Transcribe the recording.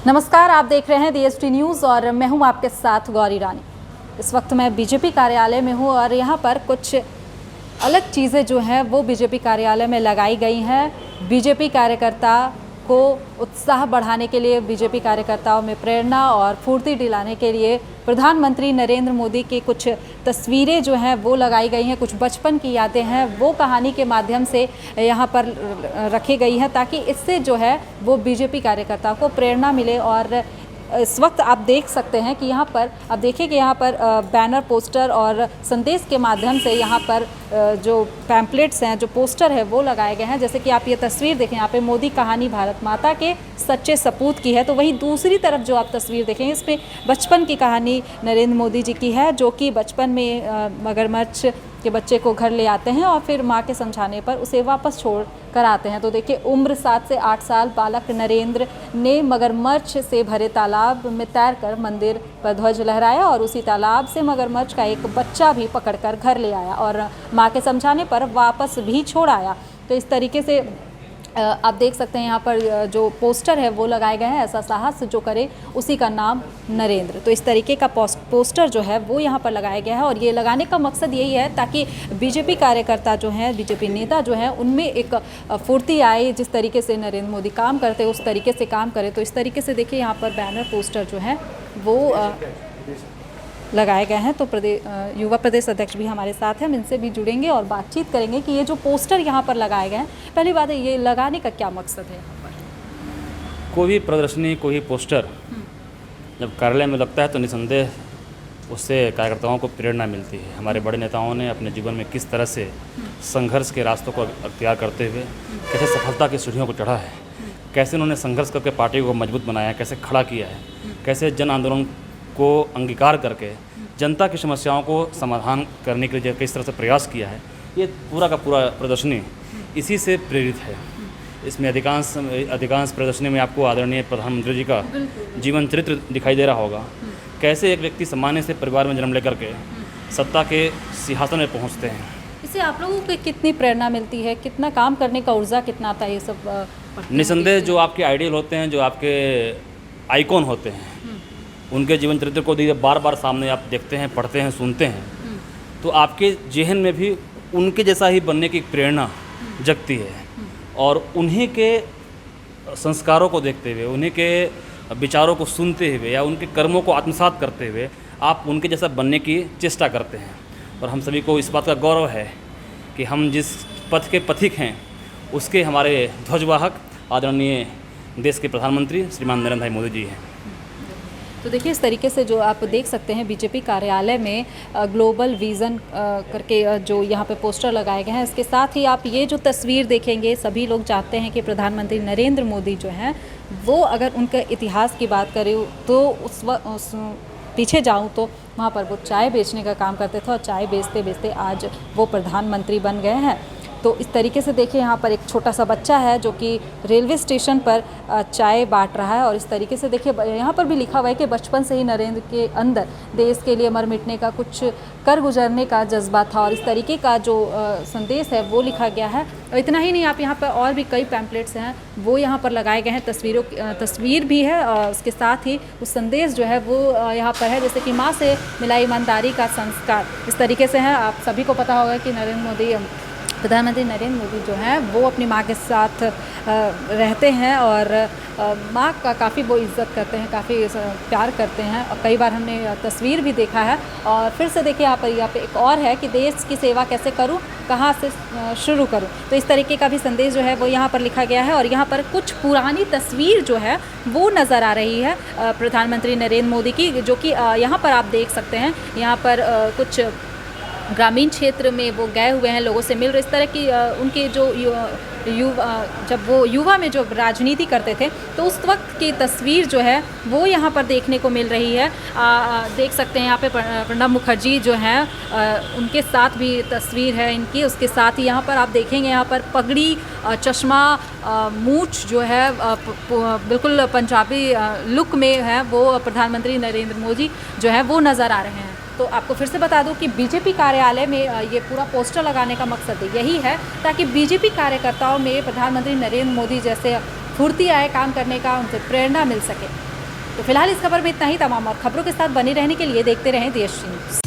नमस्कार, आप देख रहे हैं DST न्यूज़ और मैं हूं आपके साथ गौरी रानी। इस वक्त मैं बीजेपी कार्यालय में हूं और यहां पर कुछ अलग चीज़ें जो हैं वो बीजेपी कार्यालय में लगाई गई हैं। बीजेपी कार्यकर्ता को उत्साह बढ़ाने के लिए, बीजेपी कार्यकर्ताओं में प्रेरणा और फुर्ती दिलाने के लिए प्रधानमंत्री नरेंद्र मोदी की कुछ तस्वीरें जो हैं वो लगाई गई हैं। कुछ बचपन की यादें हैं वो कहानी के माध्यम से यहाँ पर रखी गई हैं ताकि इससे जो है वो बीजेपी कार्यकर्ताओं को प्रेरणा मिले। और इस वक्त आप देख सकते हैं कि यहाँ पर आप देखिए कि यहाँ पर बैनर, पोस्टर और संदेश के माध्यम से यहाँ पर जो पैम्पलेट्स हैं, जो पोस्टर है वो लगाए गए हैं। जैसे कि आप ये तस्वीर देखें, यहाँ पे मोदी कहानी भारत माता के सच्चे सपूत की है, तो वहीं दूसरी तरफ जो आप तस्वीर देखेंगे इसमें बचपन की कहानी नरेंद्र मोदी जी की है, जो कि बचपन में मगरमच्छ के बच्चे को घर ले आते हैं और फिर माँ के समझाने पर उसे वापस छोड़ कर आते हैं। तो देखिए, उम्र 7 से 8 साल बालक नरेंद्र ने मगरमच्छ से भरे तालाब में तैरकर मंदिर पर ध्वज लहराया और उसी तालाब से मगरमच्छ का एक बच्चा भी पकड़कर घर ले आया और माँ के समझाने पर वापस भी छोड़ आया। तो इस तरीके से आप देख सकते हैं यहाँ पर जो पोस्टर है वो लगाए गए हैं, ऐसा साहस जो करे उसी का नाम नरेंद्र। तो इस तरीके का पोस्टर जो है वो यहाँ पर लगाया गया है और ये लगाने का मकसद यही है ताकि बीजेपी कार्यकर्ता जो हैं, बीजेपी नेता जो हैं, उनमें एक फुर्ती आए। जिस तरीके से नरेंद्र मोदी काम करते हैं उस तरीके से काम करें। तो इस तरीके से देखिए यहाँ पर बैनर, पोस्टर जो है वो लगाए गए हैं। तो युवा प्रदेश अध्यक्ष भी हमारे साथ हैं, हम इनसे भी जुड़ेंगे और बातचीत करेंगे कि ये जो पोस्टर यहाँ पर लगाए गए हैं, पहली बात है ये लगाने का क्या मकसद है यहाँ पर? कोई भी प्रदर्शनी, कोई भी पोस्टर जब कार्यालय में लगता है तो निसंदेह उससे कार्यकर्ताओं को प्रेरणा मिलती है। हमारे बड़े नेताओं ने अपने जीवन में किस तरह से संघर्ष के रास्तों को अख्तियार करते हुए कैसे सफलता की सीढ़ियों को चढ़ा है, कैसे उन्होंने संघर्ष करके पार्टी को मजबूत बनाया, कैसे खड़ा किया है, कैसे जन आंदोलन को अंगीकार करके जनता की समस्याओं को समाधान करने के लिए किस तरह से प्रयास किया है, ये पूरा का पूरा प्रदर्शनी इसी से प्रेरित है। इसमें अधिकांश प्रदर्शनी में आपको आदरणीय प्रधानमंत्री जी का जीवन चरित्र दिखाई दे रहा होगा। कैसे एक व्यक्ति सामान्य से परिवार में जन्म लेकर के सत्ता के सिंहासन में पहुंचते हैं। इससे आप लोगों को कितनी प्रेरणा मिलती है, कितना काम करने का ऊर्जा कितना आता है ये सब? निसंदेह जो आपके आइडियल होते हैं, जो आपके आइकॉन होते हैं, उनके जीवन चरित्र को बार बार सामने आप देखते हैं, पढ़ते हैं, सुनते हैं, तो आपके जहन में भी उनके जैसा ही बनने की प्रेरणा जगती है। और उन्हीं के संस्कारों को देखते हुए, उन्हीं के विचारों को सुनते हुए या उनके कर्मों को आत्मसात करते हुए आप उनके जैसा बनने की चेष्टा करते हैं। और हम सभी को इस बात का गौरव है कि हम जिस पथ के पथिक हैं उसके हमारे ध्वजवाहक आदरणीय देश के प्रधानमंत्री श्रीमान नरेंद्र भाई मोदी जी हैं। तो देखिए, इस तरीके से जो आप देख सकते हैं बीजेपी कार्यालय में ग्लोबल विज़न करके जो यहाँ पे पोस्टर लगाए गए हैं, इसके साथ ही आप ये जो तस्वीर देखेंगे, सभी लोग चाहते हैं कि प्रधानमंत्री नरेंद्र मोदी जो हैं वो, अगर उनके इतिहास की बात करें तो उस पीछे जाऊं तो वहाँ पर वो चाय बेचने का काम करते थे और चाय बेचते बेचते आज वो प्रधानमंत्री बन गए हैं। तो इस तरीके से देखिए, यहाँ पर एक छोटा सा बच्चा है जो कि रेलवे स्टेशन पर चाय बांट रहा है और इस तरीके से देखिए यहाँ पर भी लिखा हुआ है कि बचपन से ही नरेंद्र के अंदर देश के लिए मर मिटने का, कुछ कर गुजरने का जज्बा था और इस तरीके का जो संदेश है वो लिखा गया है। और इतना ही नहीं, आप यहाँ पर और भी कई पैम्पलेट्स हैं वो यहाँ पर लगाए गए हैं, तस्वीर भी है और उसके साथ ही उस संदेश जो है वो यहाँ पर है, जैसे कि माँ से मिला ईमानदारी का संस्कार, इस तरीके से है। आप सभी को पता होगा कि प्रधानमंत्री नरेंद्र मोदी जो हैं वो अपनी माँ के साथ रहते हैं और माँ का काफ़ी वो इज़्ज़त करते हैं, काफ़ी प्यार करते हैं और कई बार हमने तस्वीर भी देखा है। और फिर से देखिए यहाँ पे एक और है कि देश की सेवा कैसे करूँ, कहाँ से शुरू करूँ। तो इस तरीके का भी संदेश जो है वो यहाँ पर लिखा गया है और यहाँ पर कुछ पुरानी तस्वीर जो है वो नज़र आ रही है प्रधानमंत्री नरेंद्र मोदी की, जो कि यहाँ पर आप देख सकते हैं। यहाँ पर कुछ ग्रामीण क्षेत्र में वो गए हुए हैं, लोगों से मिल रहे, इस तरह की उनके जो जब वो युवा में जो राजनीति करते थे तो उस वक्त की तस्वीर जो है वो यहाँ पर देखने को मिल रही है। देख सकते हैं यहाँ पे प्रणब मुखर्जी जो हैं उनके साथ भी तस्वीर है इनकी। उसके साथ ही यहाँ पर आप देखेंगे, यहाँ पर पगड़ी, चश्मा, मूंछ जो है बिल्कुल पंजाबी लुक में है, वो प्रधानमंत्री नरेंद्र मोदी जो है वो नज़र आ रहे हैं। तो आपको फिर से बता दूं कि बीजेपी कार्यालय में ये पूरा पोस्टर लगाने का मकसद यही है ताकि बीजेपी कार्यकर्ताओं में प्रधानमंत्री नरेंद्र मोदी जैसे फुर्ती आए काम करने का, उनसे प्रेरणा मिल सके। तो फिलहाल इस खबर में इतना ही। तमाम और खबरों के साथ बने रहने के लिए देखते रहें देश न्यूज़।